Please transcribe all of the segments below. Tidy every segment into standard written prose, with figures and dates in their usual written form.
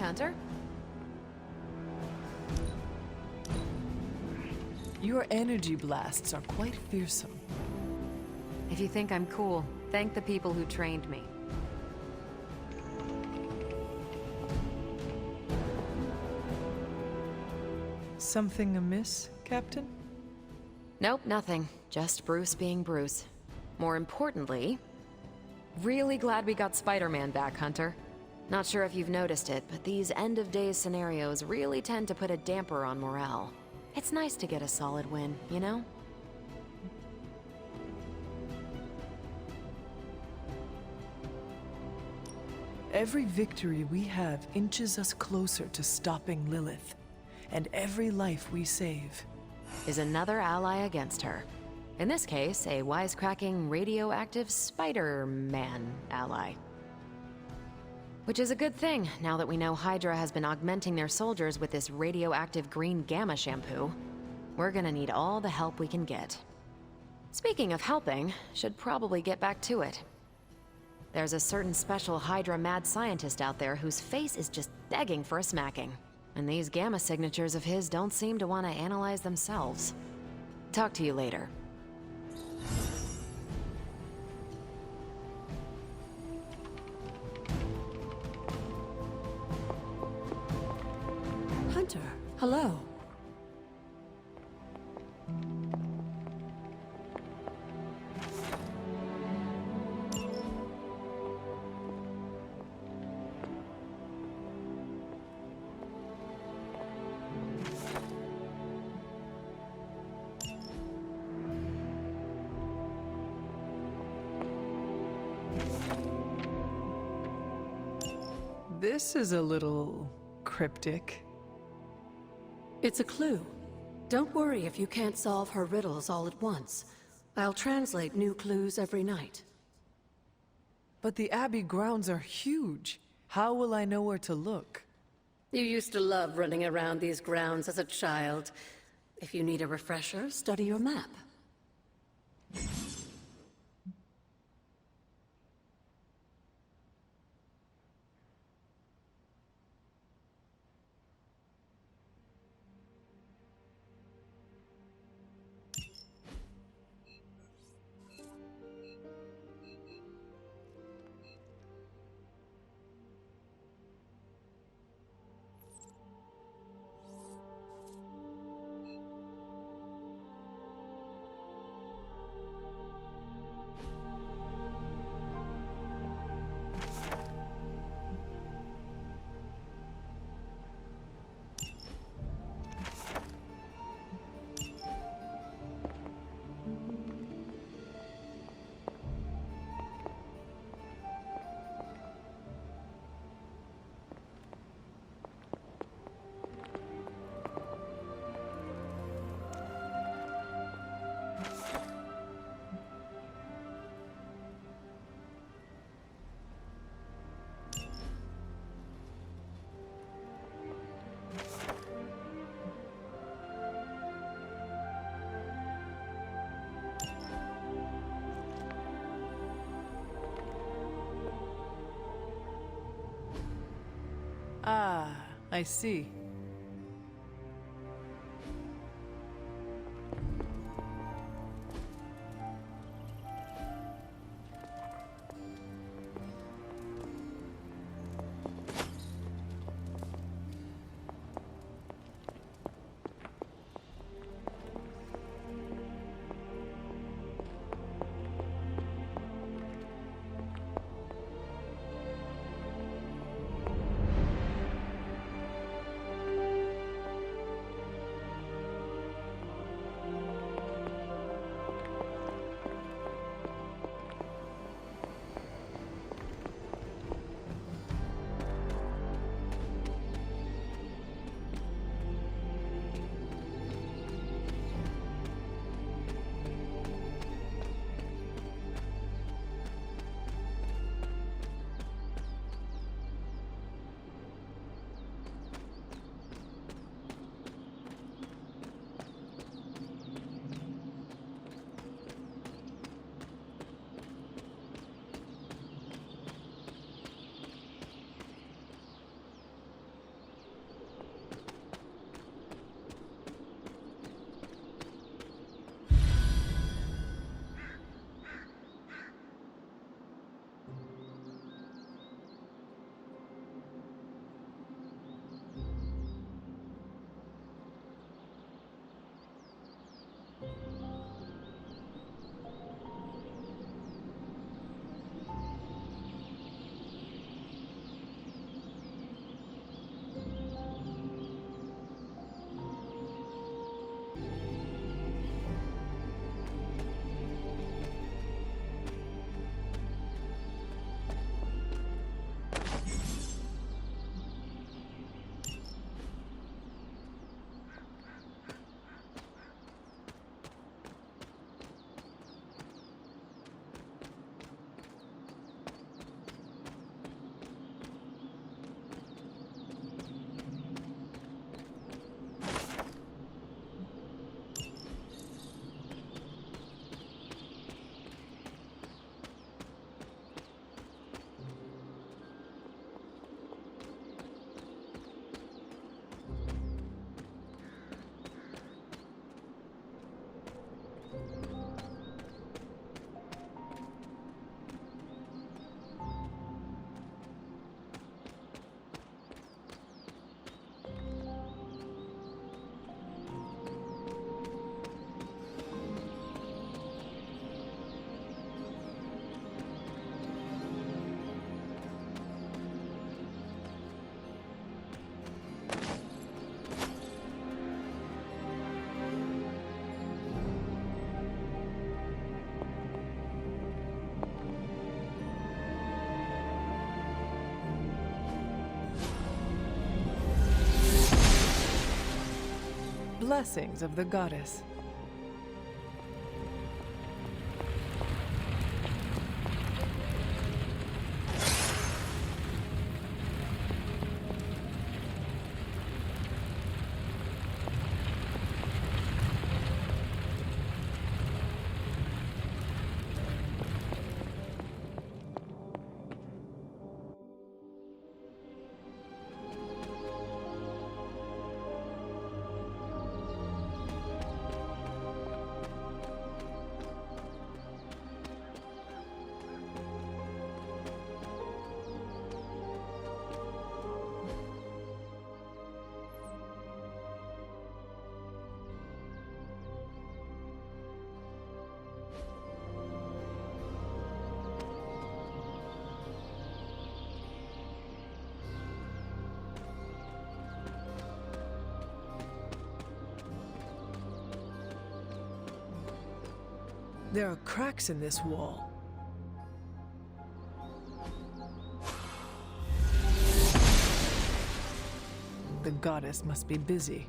Hunter. Your energy blasts are quite fearsome. If you think I'm cool, thank the people who trained me. Something amiss, Captain? Nope, nothing. Just Bruce being Bruce. More importantly, really glad we got Spider-Man back, Hunter. Not sure if you've noticed it, but these end-of-days scenarios really tend to put a damper on morale. It's nice to get a solid win, you know? Every victory we have inches us closer to stopping Lilith. And every life we save is another ally against her. In this case, a wisecracking, radioactive Spider-Man ally. Which is a good thing, now that we know Hydra has been augmenting their soldiers with this radioactive green gamma shampoo. We're gonna need all the help we can get. Speaking of helping, should probably get back to it. There's a certain special Hydra mad scientist out there whose face is just begging for a smacking. And these gamma signatures of his don't seem to want to analyze themselves. Talk to you later. Hunter, hello. This is a little cryptic. It's a clue. Don't worry if you can't solve her riddles all at once. I'll translate new clues every night. But the Abbey grounds are huge. How will I know where to look? You used to love running around these grounds as a child. If you need a refresher, study your map. Ah, I see. blessings of the goddess. There are cracks in this wall. The goddess must be busy.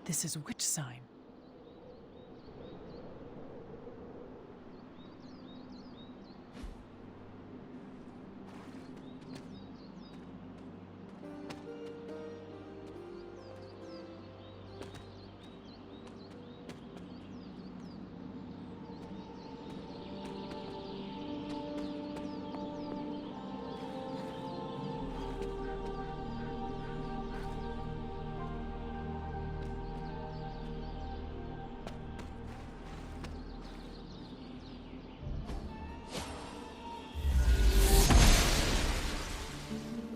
This is which sign?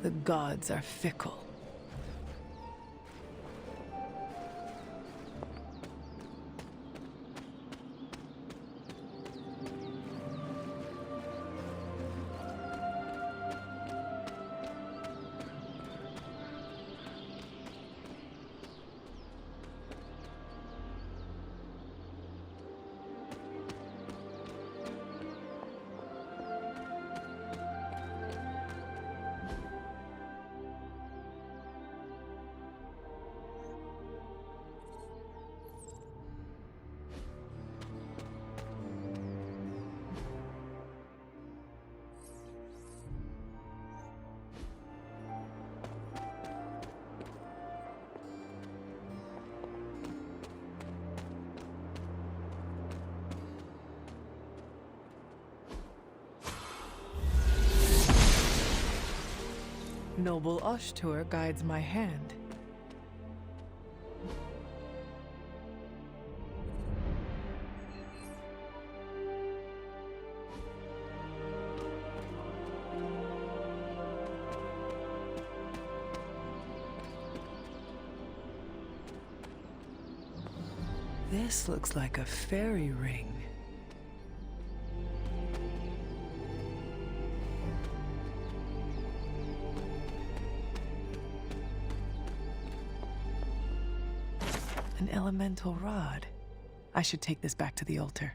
The gods are fickle. Noble Ashtur guides my hand. This looks like a fairy ring. An elemental rod. I should take this back to the altar.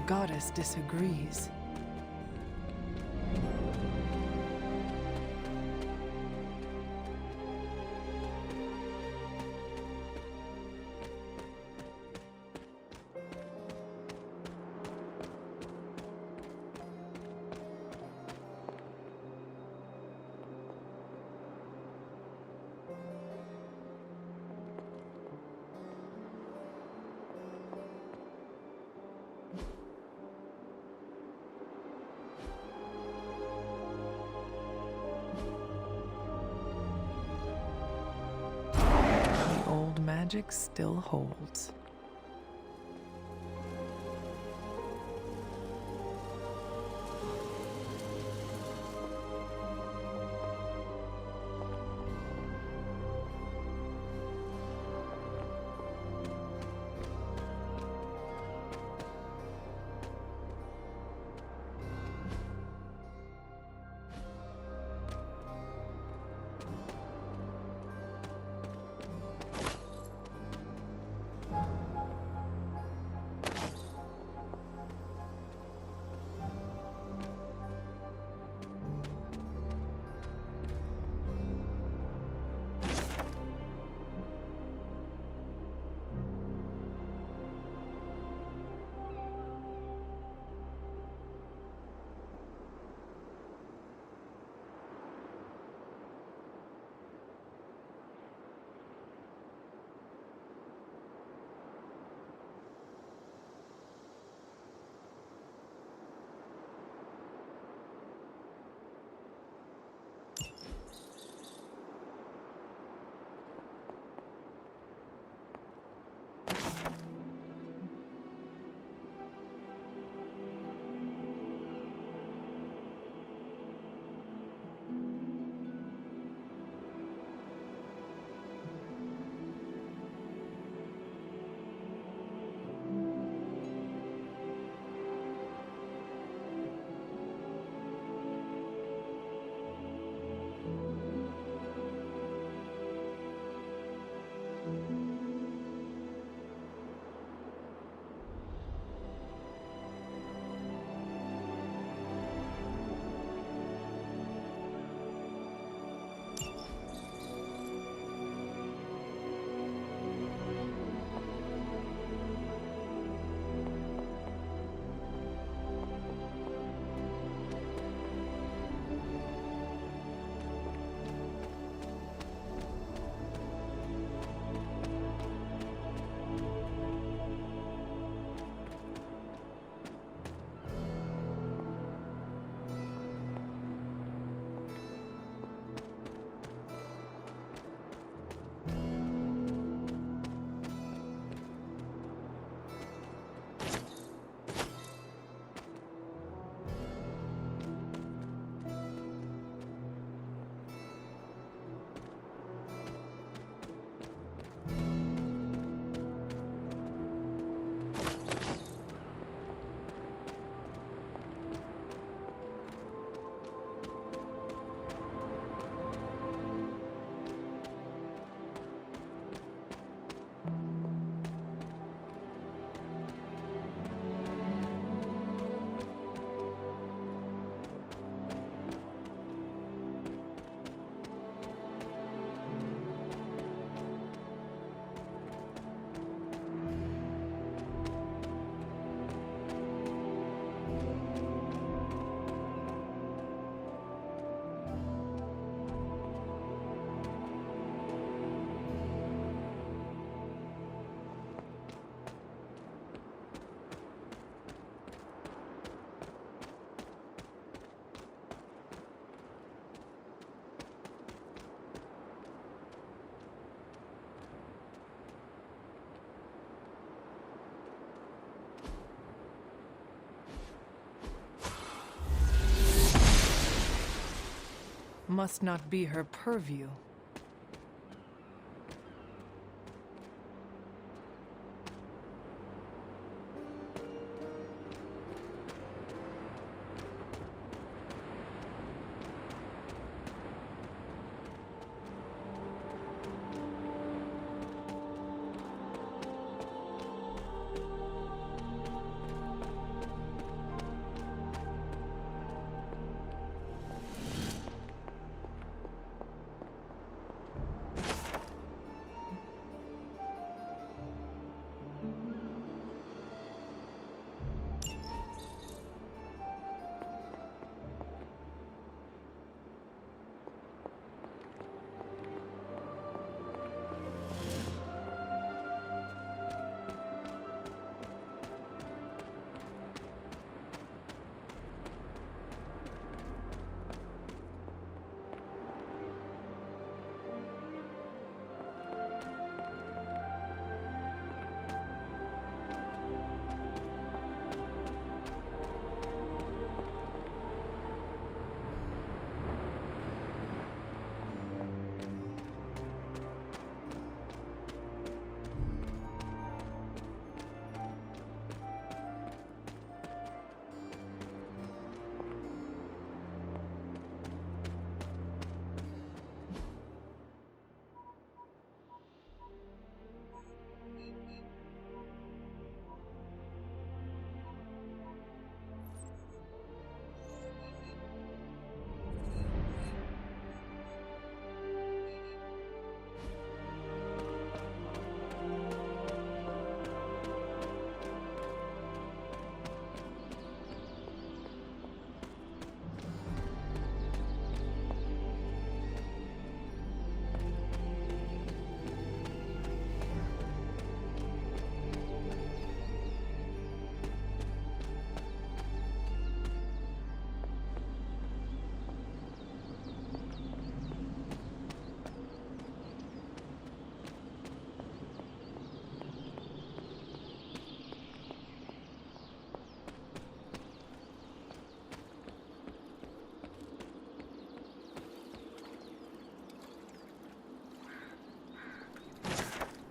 Goddess disagrees. Magic still holds. must not be her purview.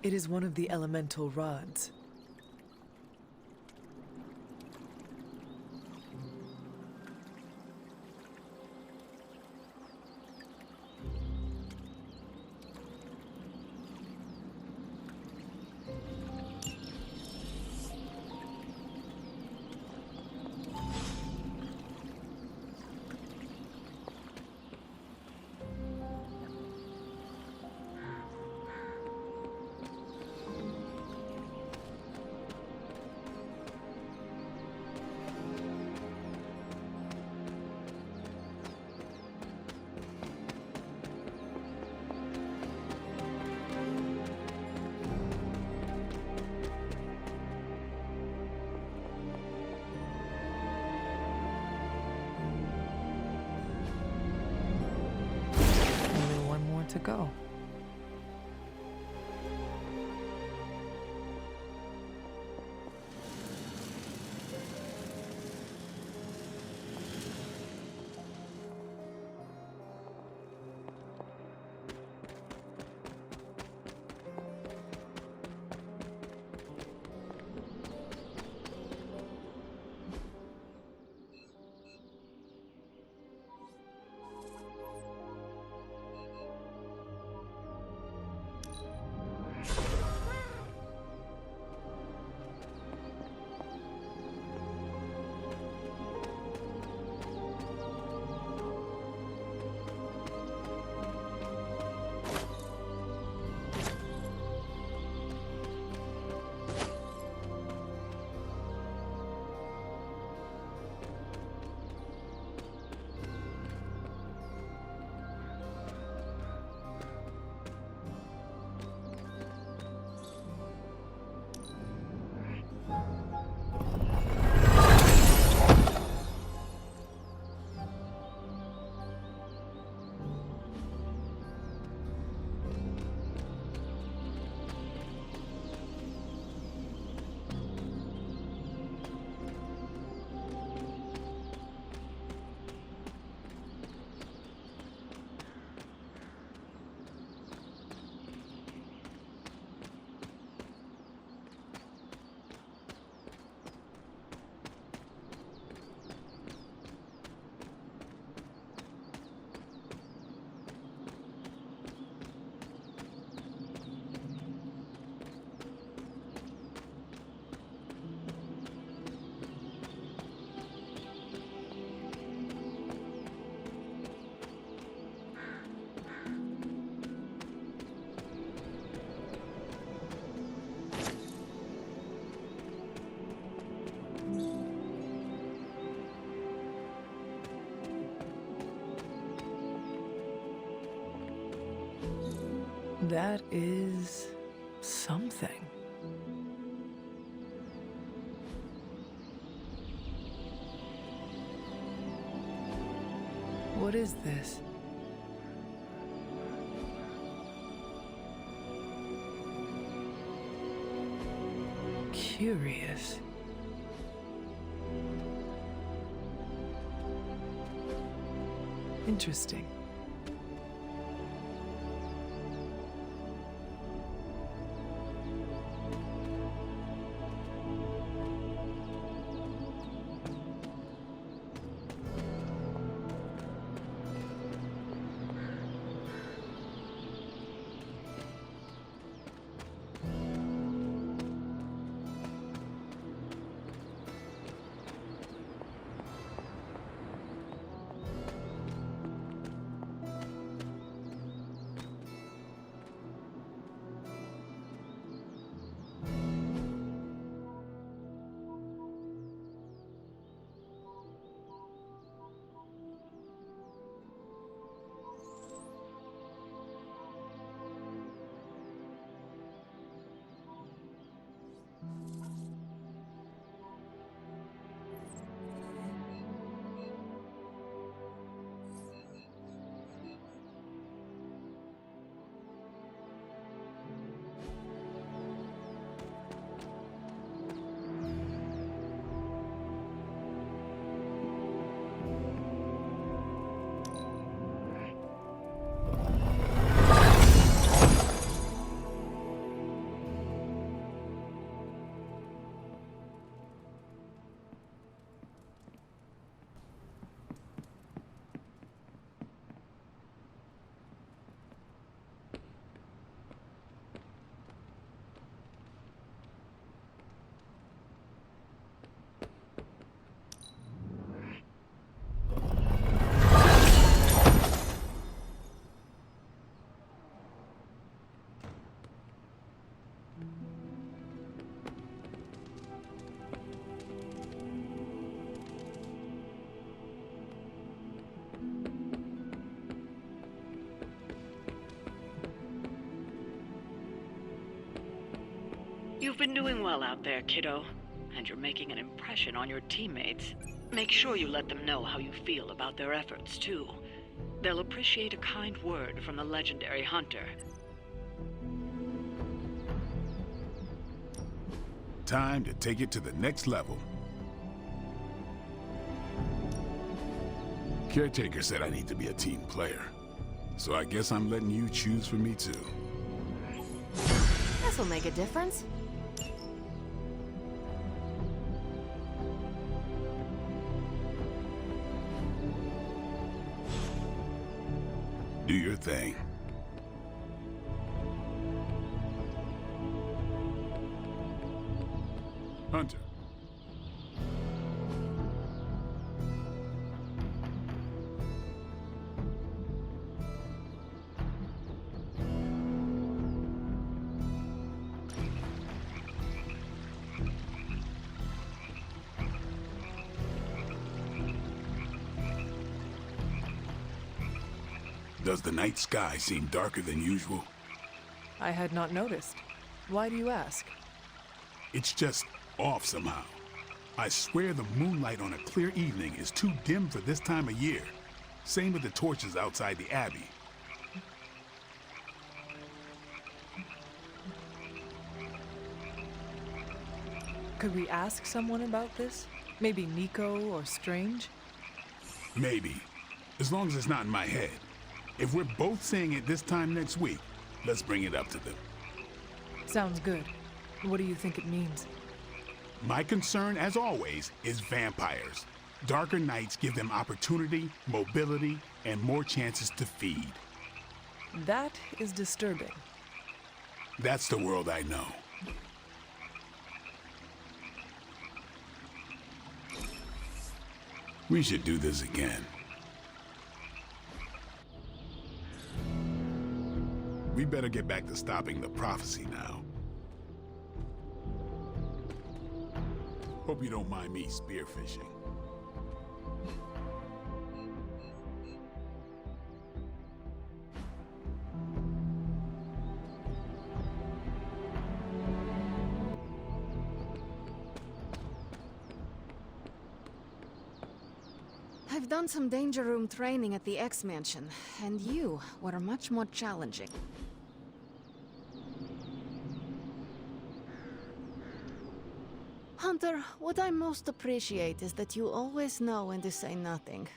It is one of the elemental rods. To go. That is something. What is this? Curious. Interesting. You've been doing well out there, kiddo, and you're making an impression on your teammates. Make sure you let them know how you feel about their efforts, too. They'll appreciate a kind word from the legendary hunter. Time to take it to the next level. Caretaker said I need to be a team player, so I guess I'm letting you choose for me, too. This'll make a difference. Do your thing. Hunter. Does the night sky seem darker than usual? I had not noticed. Why do you ask? It's just off somehow. I swear the moonlight on a clear evening is too dim for this time of year. Same with the torches outside the Abbey. Could we ask someone about this? Maybe Nico or Strange? Maybe. As long as it's not in my head. If we're both saying it this time next week, let's bring it up to them. Sounds good. What do you think it means? My concern, as always, is vampires. Darker nights give them opportunity, mobility, and more chances to feed. That is disturbing. That's the world I know. We should do this again. We better get back to stopping the prophecy now. Hope you don't mind me spearfishing. I've done some danger room training at the X-Mansion, and you were much more challenging. Hunter, what I most appreciate is that you always know when to say nothing.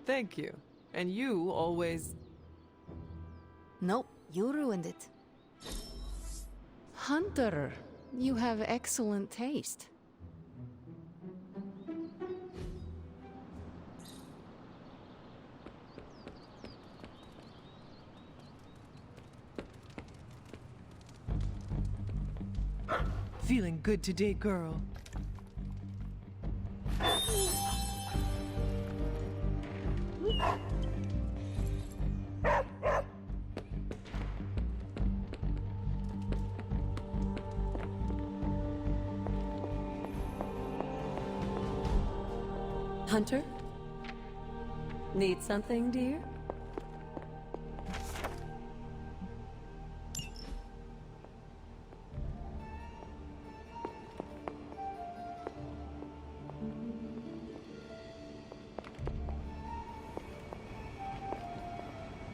Thank you. And you always... Nope, you ruined it. Hunter, you have excellent taste. Feeling good today, girl. Hunter? Need something, dear?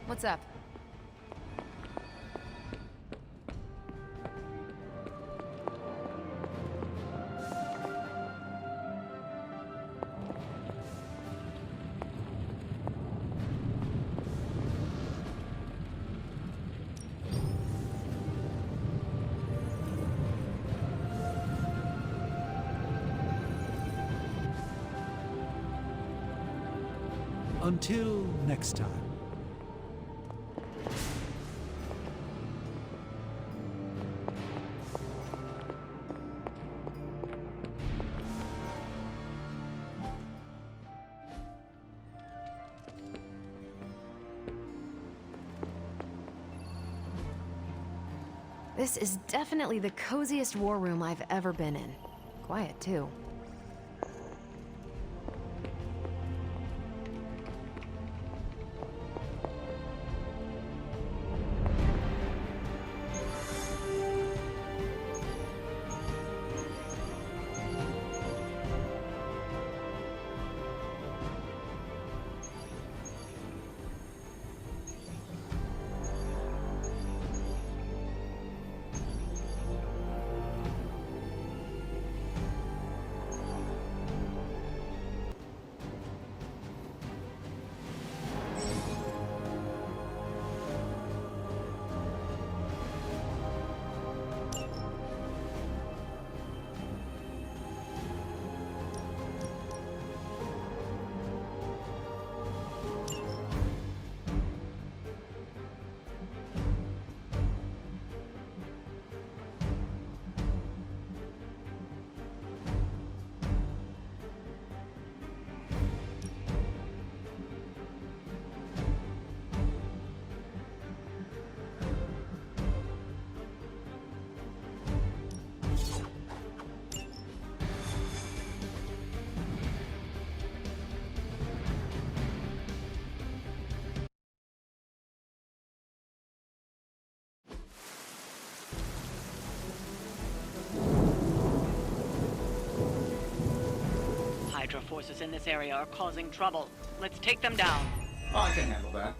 What's up? Until next time. This is definitely the coziest war room I've ever been in. Quiet, too. Hydra forces in this area are causing trouble. Let's take them down. Oh, I can handle that.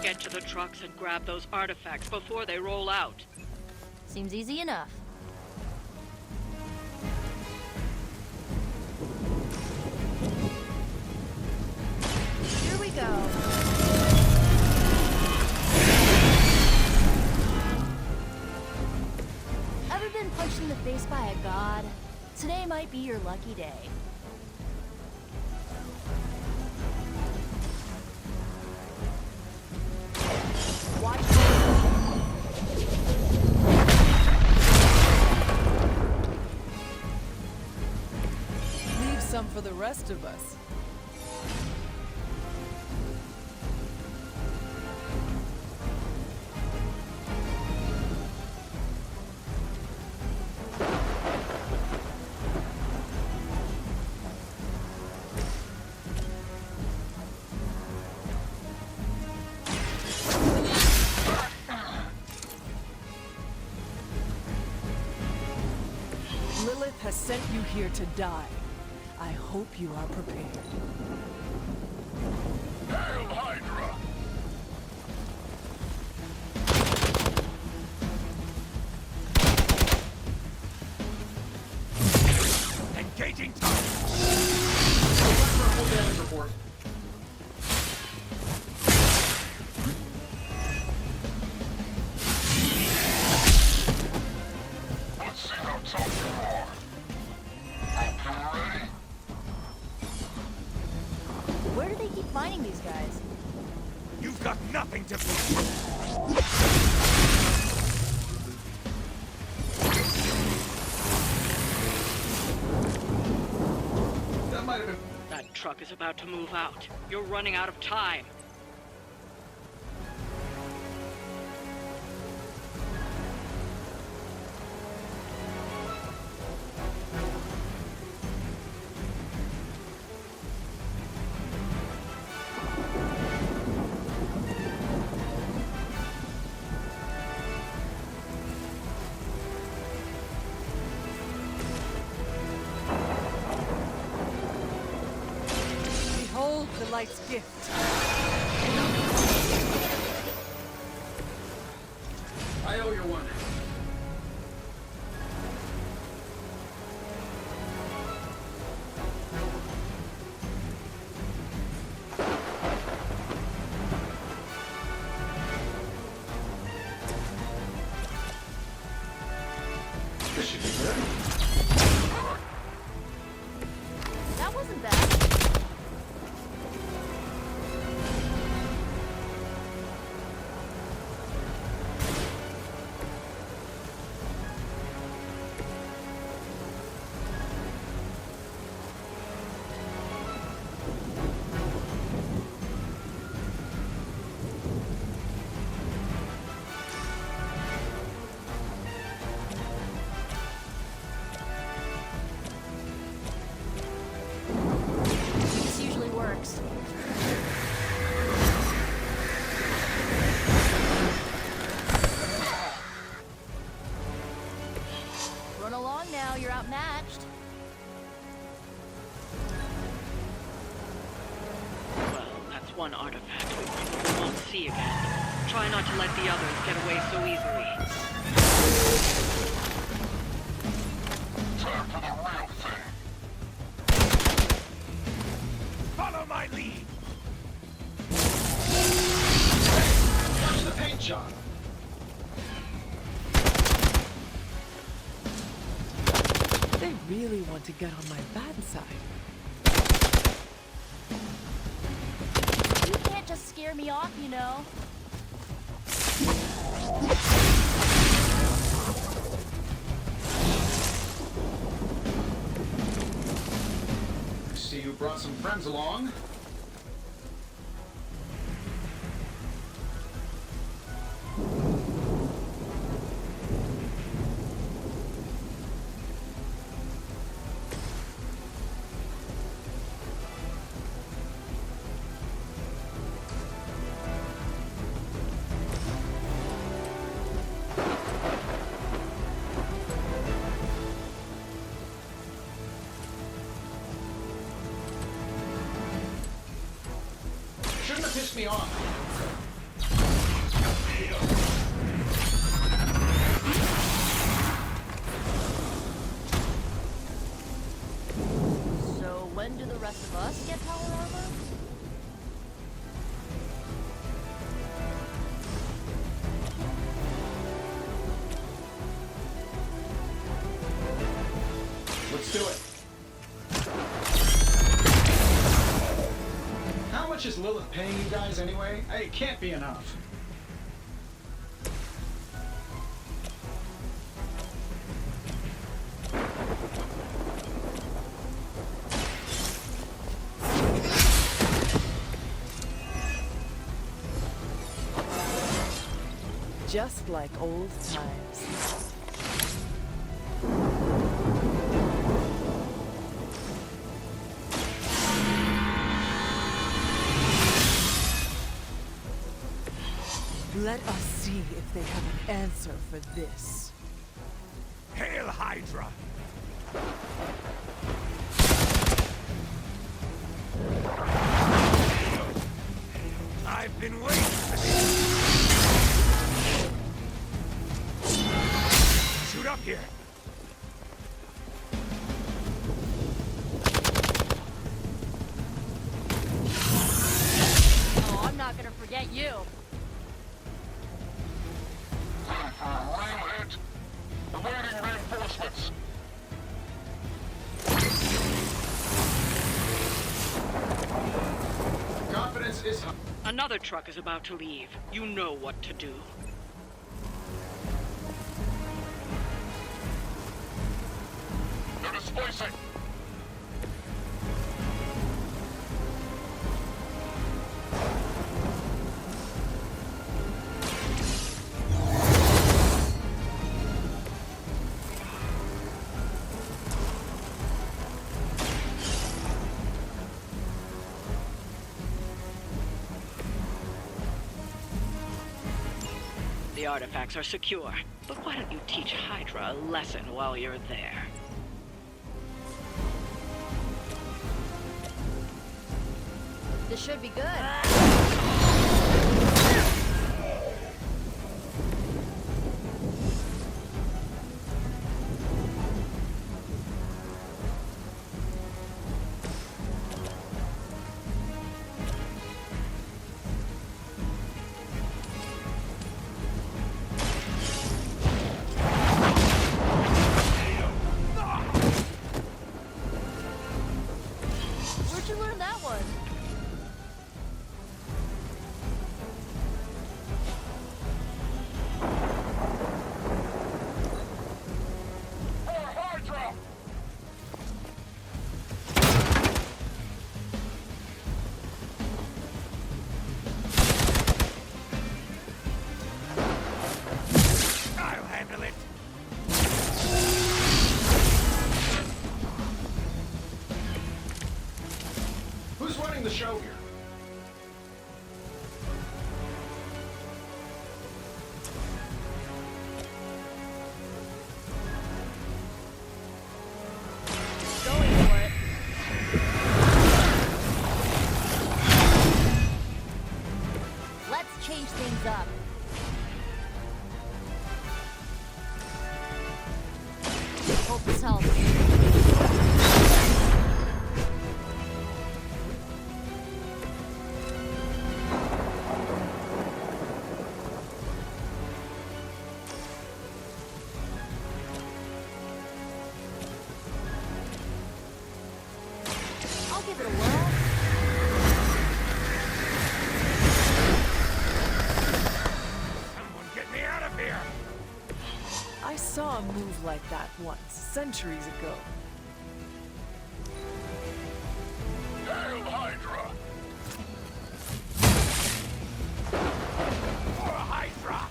Get to the trucks and grab those artifacts before they roll out. Seems easy enough. Here we go. Ever been punched in the face by a god? Today might be your lucky day. Watch. Leave some for the rest of us. you here to die. I hope you are prepared. Hail Hydra! Engaging target! Full damage report. Let's see how tough you are. Hope you're ready. Where do they keep finding these guys? You've got nothing to prove. That might have been. That truck is about to move out. You're running out of time. Behold the light's gift. I owe you one. This should be good. That wasn't bad. This usually works. Run along now, you're outmatched. Well, that's one artifact we probably won't see again. Try not to let the others get away so easily. Time for the real thing. Follow my lead. Watch the paint job. They really want to get on my bad side. You can't just scare me off, you know. See you brought some friends along. Shouldn't have pissed me off. So when do the rest of us get power armor? Let's do it. How much is Lilith paying you guys anyway? Hey, it can't be enough. Just like old times. Let us see if they have an answer for this. Hail Hydra! get you. Time for a real hit. Awaiting reinforcements. Confidence is high. Another truck is about to leave. You know what to do. They're displacing. The artifacts are secure, but why don't you teach Hydra a lesson while you're there? This should be good. Where'd you learn that one? For Hydra! I'll handle it. Who's running the show here? Going for it. Let's change things up. Hope this helps. I'll give it a whirl. Someone get me out of here. I saw a move like that once, centuries ago. Hail Hydra! For Hydra.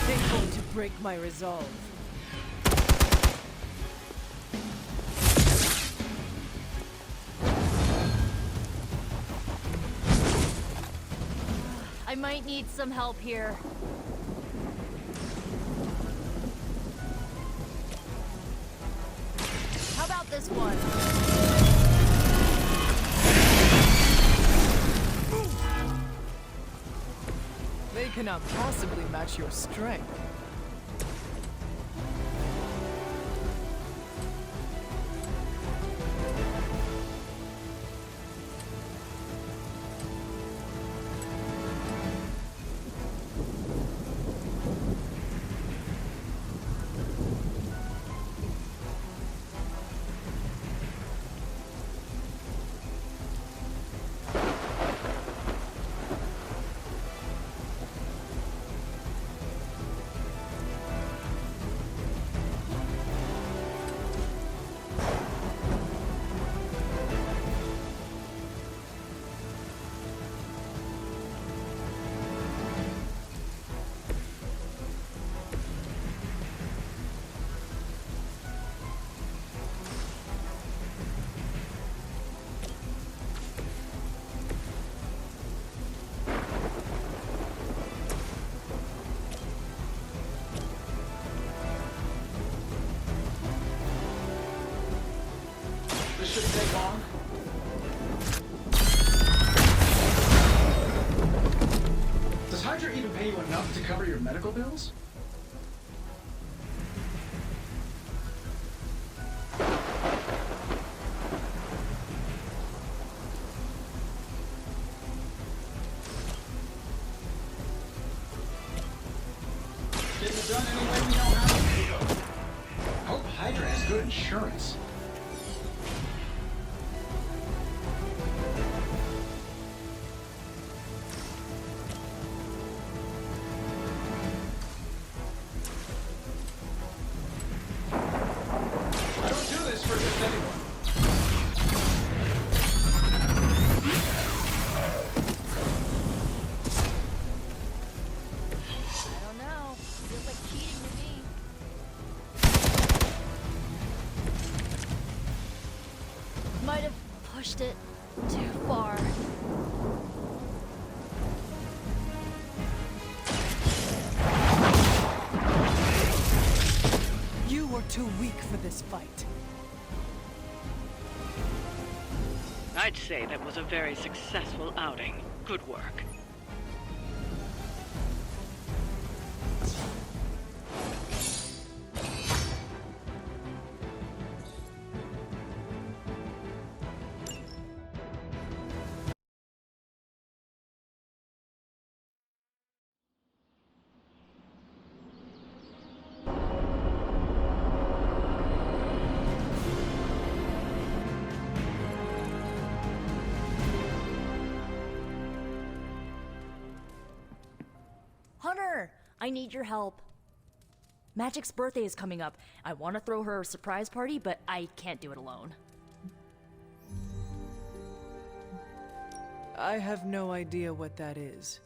They hope to break my resolve. I might need some help here. How about this one? They cannot possibly match your strength. This shouldn't take long. Does Hydra even pay you enough to cover your medical bills? insurance. I don't do this for just anyone. I don't know. Feels like cheating to me. Might have pushed it too far. You were too weak for this fight. I'd say that was a very successful outing. Good work. Hunter, I need your help. Magic's birthday is coming up. I want to throw her a surprise party, but I can't do it alone. I have no idea what that is.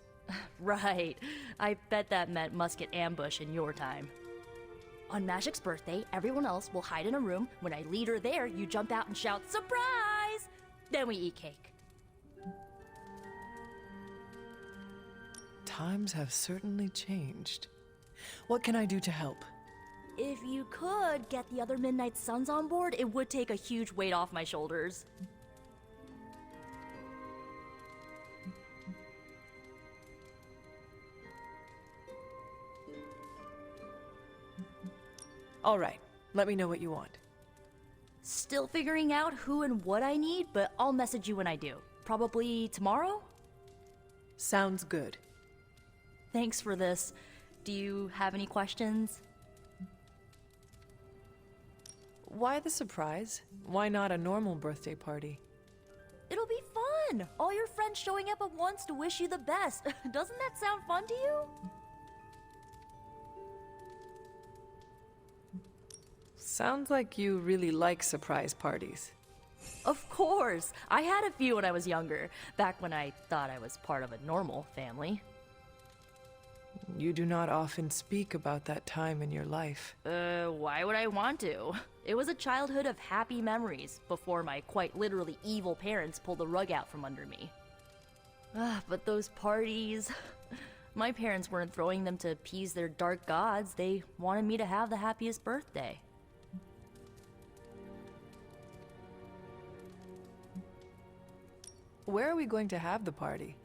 Right. I bet that meant musket ambush in your time. On Magic's birthday, everyone else will hide in a room. When I lead her there, you jump out and shout, "Surprise!" Then we eat cake. Times have certainly changed. What can I do to help? If you could get the other Midnight Suns on board, it would take a huge weight off my shoulders. All right, let me know what you want. Still figuring out who and what I need, but I'll message you when I do. Probably tomorrow? Sounds good. Thanks for this. Do you have any questions? Why the surprise? Why not a normal birthday party? It'll be fun! All your friends showing up at once to wish you the best. Doesn't that sound fun to you? Sounds like you really like surprise parties. Of course! I had a few when I was younger, back when I thought I was part of a normal family. You do not often speak about that time in your life. Why would I want to? It was a childhood of happy memories, before my quite literally evil parents pulled the rug out from under me. But those parties... My parents weren't throwing them to appease their dark gods, they wanted me to have the happiest birthday. Where are we going to have the party?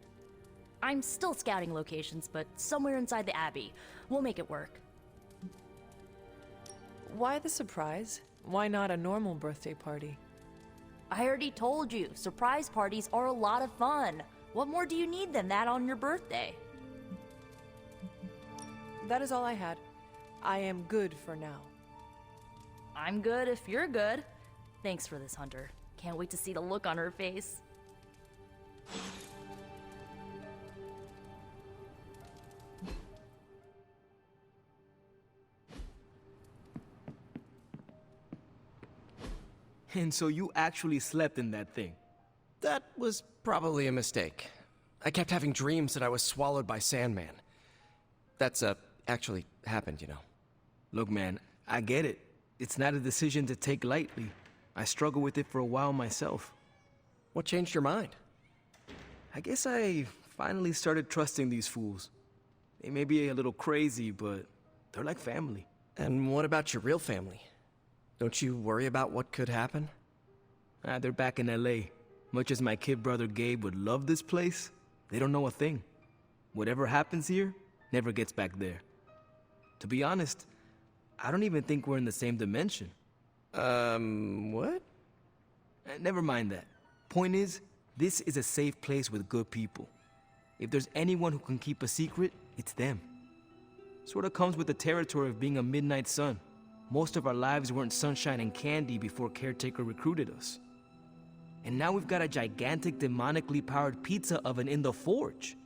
I'm still scouting locations, but somewhere inside the Abbey. We'll make it work. Why the surprise? Why not a normal birthday party? I already told you, surprise parties are a lot of fun. What more do you need than that on your birthday? That is all I had. I am good for now. I'm good if you're good. Thanks for this, Hunter. Can't wait to see the look on her face. And so you actually slept in that thing? That was probably a mistake. I kept having dreams that I was swallowed by Sandman. That's, actually happened, you know. Look, man, I get it. It's not a decision to take lightly. I struggled with it for a while myself. What changed your mind? I guess I finally started trusting these fools. They may be a little crazy, but they're like family. And what about your real family? Don't you worry about what could happen? They're back in LA. Much as my kid brother Gabe would love this place, they don't know a thing. Whatever happens here, never gets back there. To be honest, I don't even think we're in the same dimension. What? Never mind that. Point is, this is a safe place with good people. If there's anyone who can keep a secret, it's them. Sorta comes with the territory of being a Midnight Sun. Most of our lives weren't sunshine and candy before Caretaker recruited us. And now we've got a gigantic demonically powered pizza oven in the forge.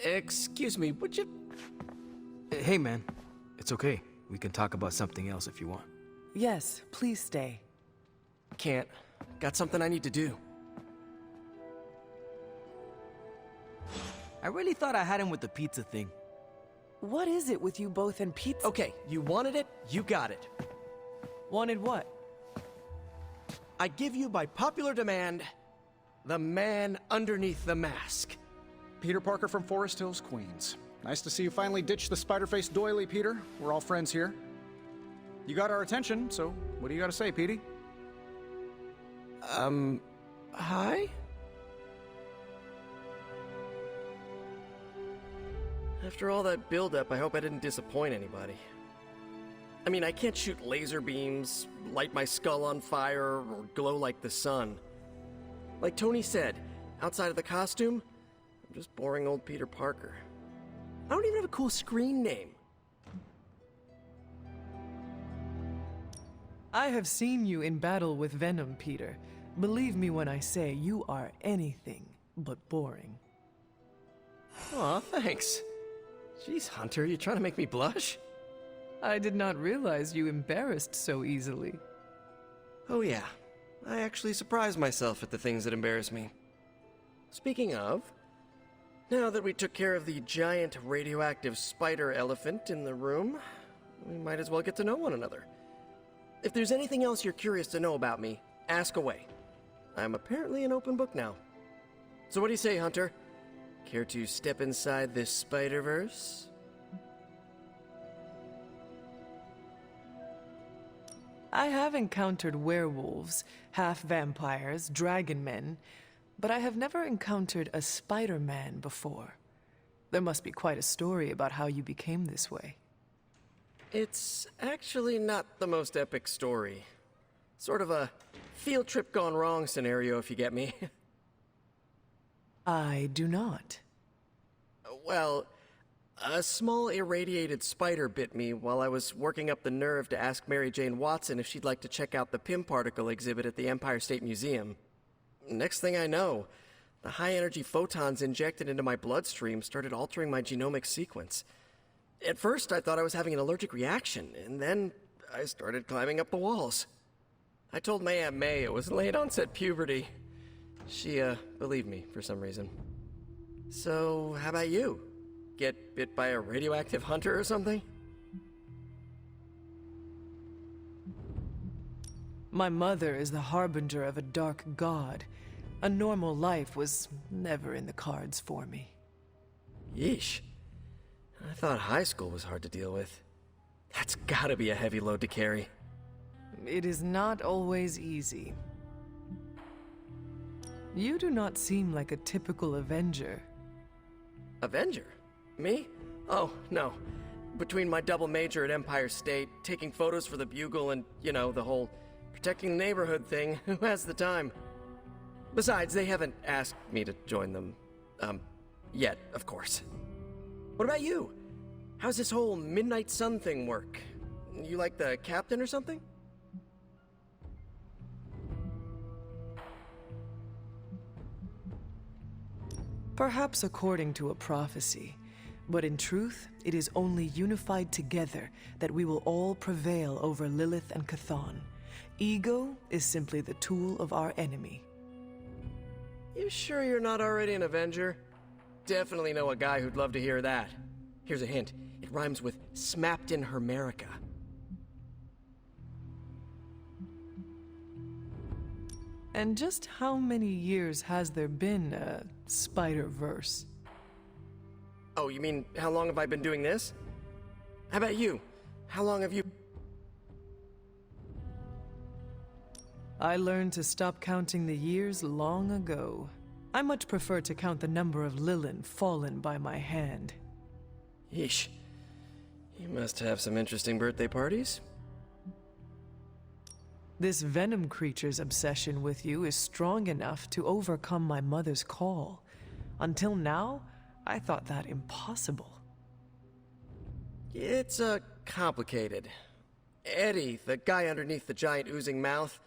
Excuse me, would you... Hey man, it's okay. We can talk about something else if you want. Yes, please stay. Can't. Got something I need to do. I really thought I had him with the pizza thing. What is it with you both and pizza? Okay, you wanted it, you got it. Wanted what? I give you by popular demand, the man underneath the mask. Peter Parker from Forest Hills, Queens. Nice to see you finally ditched the spider-faced doily, Peter. We're all friends here. You got our attention, so what do you got to say, Petey? Hi? After all that build-up, I hope I didn't disappoint anybody. I mean, I can't shoot laser beams, light my skull on fire, or glow like the sun. Like Tony said, outside of the costume, I'm just boring old Peter Parker. I don't even have a cool screen name. I have seen you in battle with Venom, Peter. Believe me when I say you are anything but boring. Aw, thanks. Jeez, Hunter, you trying to make me blush? I did not realize you embarrassed so easily. Oh yeah, I actually surprise myself at the things that embarrass me. Speaking of, now that we took care of the giant radioactive spider elephant in the room, we might as well get to know one another. If there's anything else you're curious to know about me, ask away. I'm apparently an open book now. So what do you say, Hunter? Care to step inside this Spider-Verse? I have encountered werewolves, half-vampires, dragon men, but I have never encountered a Spider-Man before. There must be quite a story about how you became this way. It's actually not the most epic story. Sort of a field trip gone wrong scenario, if you get me. I do not. Well, a small irradiated spider bit me while I was working up the nerve to ask Mary Jane Watson if she'd like to check out the Pym particle exhibit at the Empire State Museum. Next thing I know, the high-energy photons injected into my bloodstream started altering my genomic sequence. At first, I thought I was having an allergic reaction, and then I started climbing up the walls. I told my Aunt May it was late-onset puberty. She, believed me for some reason. So, how about you? Get bit by a radioactive hunter or something? My mother is the harbinger of a dark god. A normal life was never in the cards for me. Yeesh. I thought high school was hard to deal with. That's gotta be a heavy load to carry. It is not always easy. You do not seem like a typical Avenger. Avenger? Me? Oh, no. Between my double major at Empire State, taking photos for the Bugle, and, you know, the whole protecting the neighborhood thing, who has the time? Besides, they haven't asked me to join them, yet, of course. What about you? How's this whole Midnight Sun thing work? You like the captain or something? Perhaps according to a prophecy, but in truth, it is only unified together that we will all prevail over Lilith and Chthon. Ego is simply the tool of our enemy. You sure you're not already an Avenger? Definitely know a guy who'd love to hear that. Here's a hint. It rhymes with smapped in Hermerica. And just how many years has there been a Spider-Verse? Oh, you mean, how long have I been doing this? How about you? How long have you... I learned to stop counting the years long ago. I much prefer to count the number of Lilin fallen by my hand. Yeesh. You must have some interesting birthday parties. This Venom creature's obsession with you is strong enough to overcome my mother's call. Until now, I thought that impossible. It's, complicated. Eddie, the guy underneath the giant oozing mouth,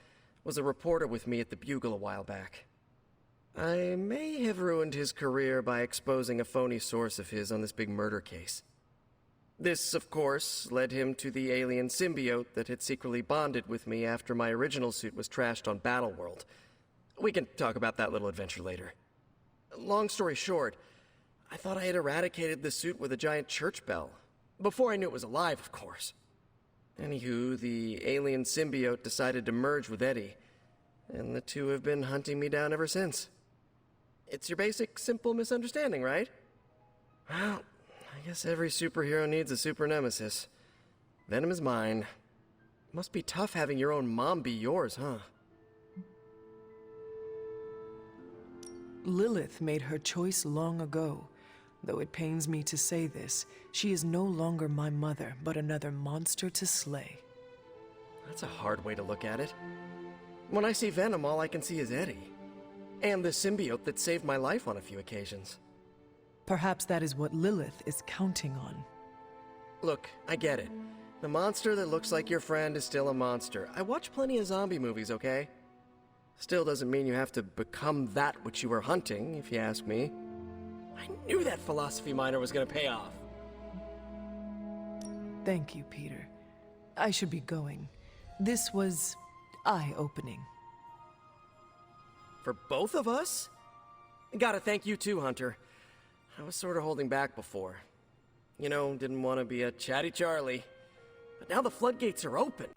was a reporter with me at the Bugle a while back. I may have ruined his career by exposing a phony source of his on this big murder case. This, of course, led him to the alien symbiote that had secretly bonded with me after my original suit was trashed on Battleworld. We can talk about that little adventure later. Long story short, I thought I had eradicated the suit with a giant church bell. Before I knew it was alive, of course. Anywho, the alien symbiote decided to merge with Eddie, and the two have been hunting me down ever since. It's your basic, simple misunderstanding, right? Well, I guess every superhero needs a super nemesis. Venom is mine. Must be tough having your own mom be yours, huh? Lilith made her choice long ago. Though it pains me to say this, she is no longer my mother, but another monster to slay. That's a hard way to look at it. When I see Venom, all I can see is Eddie. And the symbiote that saved my life on a few occasions. Perhaps that is what Lilith is counting on. Look, I get it. The monster that looks like your friend is still a monster. I watch plenty of zombie movies, okay? Still doesn't mean you have to become that which you were hunting, if you ask me. I knew that philosophy minor was gonna pay off. Thank you, Peter. I should be going. This was eye-opening. For both of us? Gotta thank you too, Hunter. I was sort of holding back before. You know, didn't want to be a chatty Charlie. But now the floodgates are open.